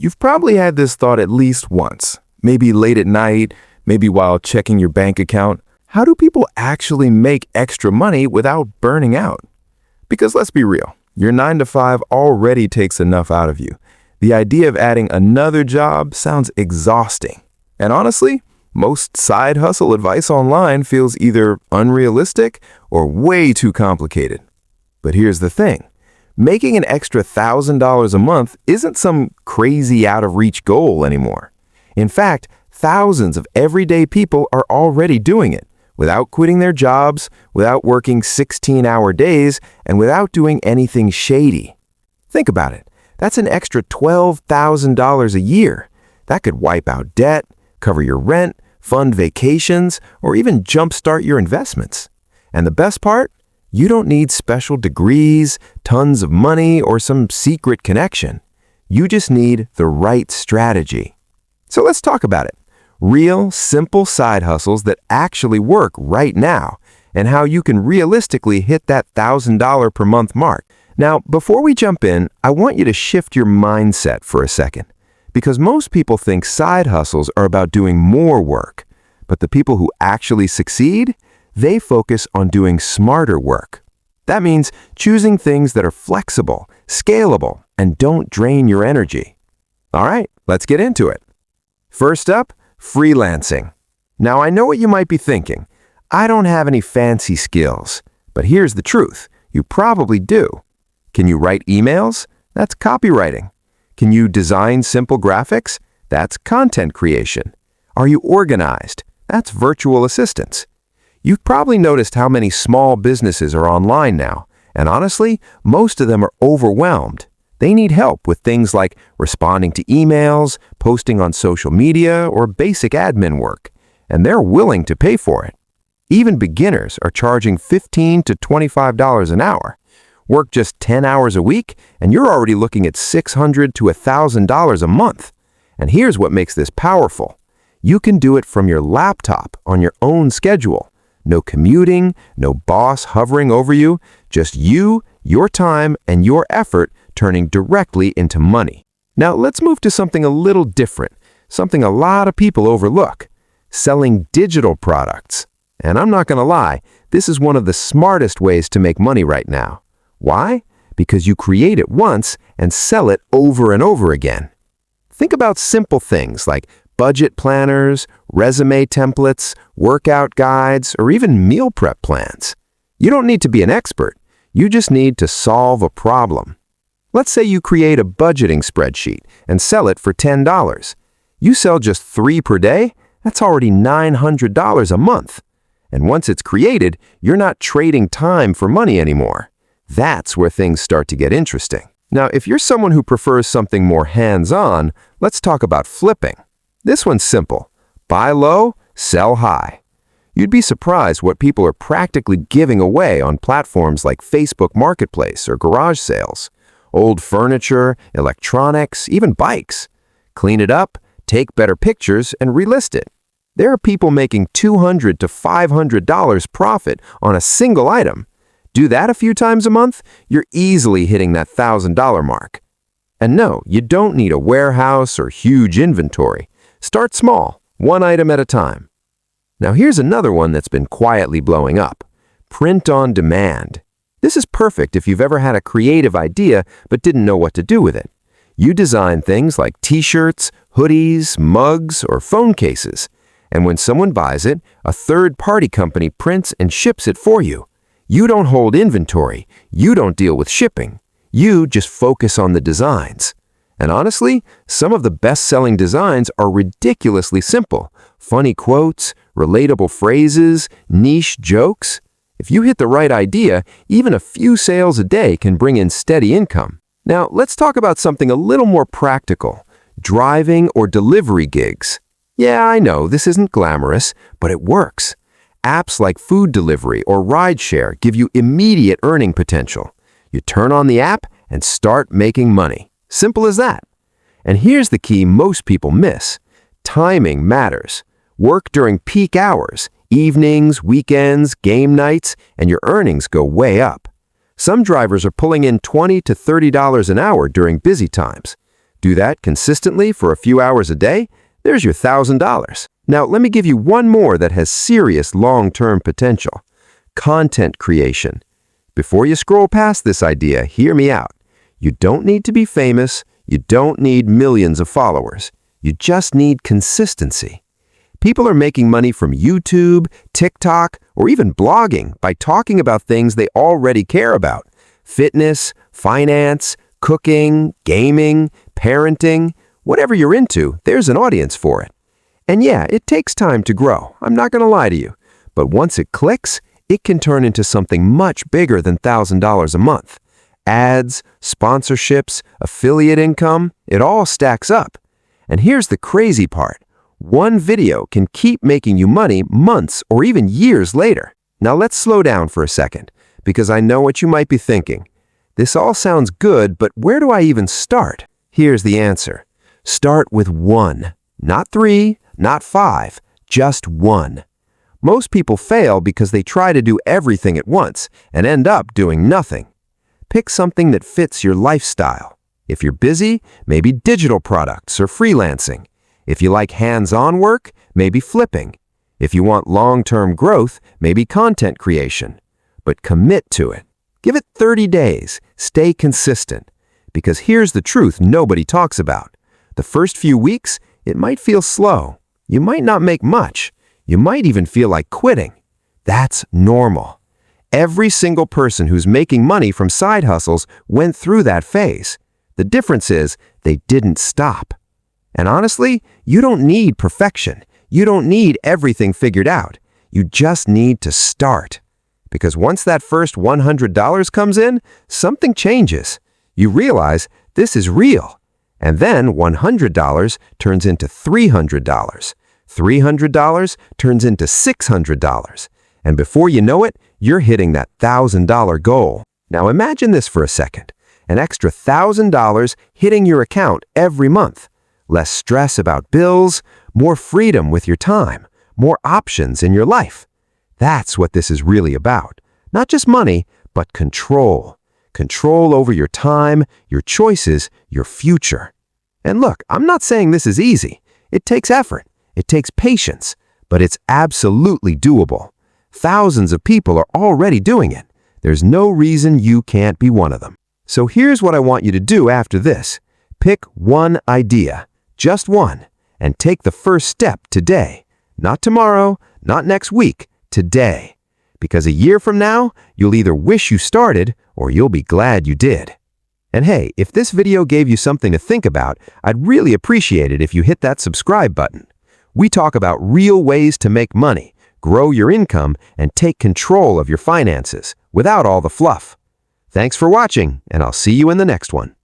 You've probably had this thought at least once, maybe late at night, maybe while checking your bank account. How do people actually make extra money without burning out? Because let's be real, your 9 to 5 already takes enough out of you. The idea of adding another job sounds exhausting. And honestly, most side hustle advice online feels either unrealistic or way too complicated. But here's the thing. Making an extra $1,000 a month isn't some crazy out-of-reach goal anymore. In fact, thousands of everyday people are already doing it without quitting their jobs, without working 16-hour days, and without doing anything shady. Think about it. That's an extra $12,000 a year. That could wipe out debt, cover your rent, fund vacations, or even jumpstart your investments. And the best part? You don't need special degrees, tons of money, or some secret connection. You just need the right strategy. So let's talk about it. Real, simple side hustles that actually work right now, and how you can realistically hit that $1,000 per month mark. Now, before we jump in, I want you to shift your mindset for a second, because most people think side hustles are about doing more work, but the people who actually succeed, they focus on doing smarter work. That means choosing things that are flexible, scalable, and don't drain your energy. All right, let's get into it. First up, freelancing. Now, I know what you might be thinking. I don't have any fancy skills, but here's the truth. You probably do. Can you write emails? That's copywriting. Can you design simple graphics? That's content creation. Are you organized? That's virtual assistants. You've probably noticed how many small businesses are online now, and honestly, most of them are overwhelmed. They need help with things like responding to emails, posting on social media, or basic admin work, and they're willing to pay for it. Even beginners are charging $15 to $25 an hour. Work just 10 hours a week, and you're already looking at $600 to $1,000 a month. And here's what makes this powerful. You can do it from your laptop on your own schedule. No commuting, no boss hovering over you, just you, your time, and your effort turning directly into money. Now let's move to something a little different, something a lot of people overlook, selling digital products. And I'm not going to lie, this is one of the smartest ways to make money right now. Why? Because you create it once and sell it over and over again. Think about simple things like budget planners, resume templates, workout guides, or even meal prep plans. You don't need to be an expert. You just need to solve a problem. Let's say you create a budgeting spreadsheet and sell it for $10. You sell just 3 per day? That's already $900 a month. And once it's created, you're not trading time for money anymore. That's where things start to get interesting. Now, if you're someone who prefers something more hands-on, let's talk about flipping. This one's simple. Buy low, sell high. You'd be surprised what people are practically giving away on platforms like Facebook Marketplace or garage sales. Old furniture, electronics, even bikes. Clean it up, take better pictures, and relist it. There are people making $200 to $500 profit on a single item. Do that a few times a month, you're easily hitting that $1,000 mark. And no, you don't need a warehouse or huge inventory. Start small, one item at a time. Now here's another one that's been quietly blowing up. Print on demand. This is perfect if you've ever had a creative idea but didn't know what to do with it. You design things like t-shirts, hoodies, mugs, or phone cases. And when someone buys it, a third-party company prints and ships it for you. You don't hold inventory. You don't deal with shipping. You just focus on the designs. And honestly, some of the best-selling designs are ridiculously simple. Funny quotes, relatable phrases, niche jokes. If you hit the right idea, even a few sales a day can bring in steady income. Now, let's talk about something a little more practical. Driving or delivery gigs. Yeah, I know, this isn't glamorous, but it works. Apps like food delivery or rideshare give you immediate earning potential. You turn on the app and start making money. Simple as that. And here's the key most people miss. Timing matters. Work during peak hours, evenings, weekends, game nights, and your earnings go way up. Some drivers are pulling in $20 to $30 an hour during busy times. Do that consistently for a few hours a day, there's your $1,000. Now, let me give you one more that has serious long-term potential. Content creation. Before you scroll past this idea, hear me out. You don't need to be famous. You don't need millions of followers. You just need consistency. People are making money from YouTube, TikTok, or even blogging by talking about things they already care about. Fitness, finance, cooking, gaming, parenting, whatever you're into, there's an audience for it. And yeah, it takes time to grow, I'm not going to lie to you. But once it clicks, it can turn into something much bigger than $1,000 a month. Ads, sponsorships, affiliate income, it all stacks up. And here's the crazy part. One video can keep making you money months or even years later. Now let's slow down for a second, because I know what you might be thinking. This all sounds good, but where do I even start? Here's the answer. Start with one. Not 3, not 5, just one. Most people fail because they try to do everything at once and end up doing nothing. Pick something that fits your lifestyle. If you're busy, maybe digital products or freelancing. If you like hands-on work, maybe flipping. If you want long-term growth, maybe content creation. But commit to it. Give it 30 days. Stay consistent. Because here's the truth nobody talks about. The first few weeks, it might feel slow. You might not make much. You might even feel like quitting. That's normal. Every single person who's making money from side hustles went through that phase. The difference is they didn't stop. And honestly, you don't need perfection. You don't need everything figured out. You just need to start. Because once that first $100 comes in, something changes. You realize this is real. And then $100 turns into $300. $300 turns into $600. And before you know it, you're hitting that $1,000 goal. Now imagine this for a second. An extra $1,000 hitting your account every month. Less stress about bills, more freedom with your time, more options in your life. That's what this is really about. Not just money, but control. Control over your time, your choices, your future. And look, I'm not saying this is easy. It takes effort. It takes patience. But it's absolutely doable. Thousands of people are already doing it. There's no reason you can't be one of them. So here's what I want you to do after this. Pick one idea, just one, and take the first step today. Not tomorrow, not next week, today. Because a year from now, you'll either wish you started or you'll be glad you did. And hey, if this video gave you something to think about, I'd really appreciate it if you hit that subscribe button. We talk about real ways to make money, grow your income, and take control of your finances without all the fluff. Thanks for watching, and I'll see you in the next one.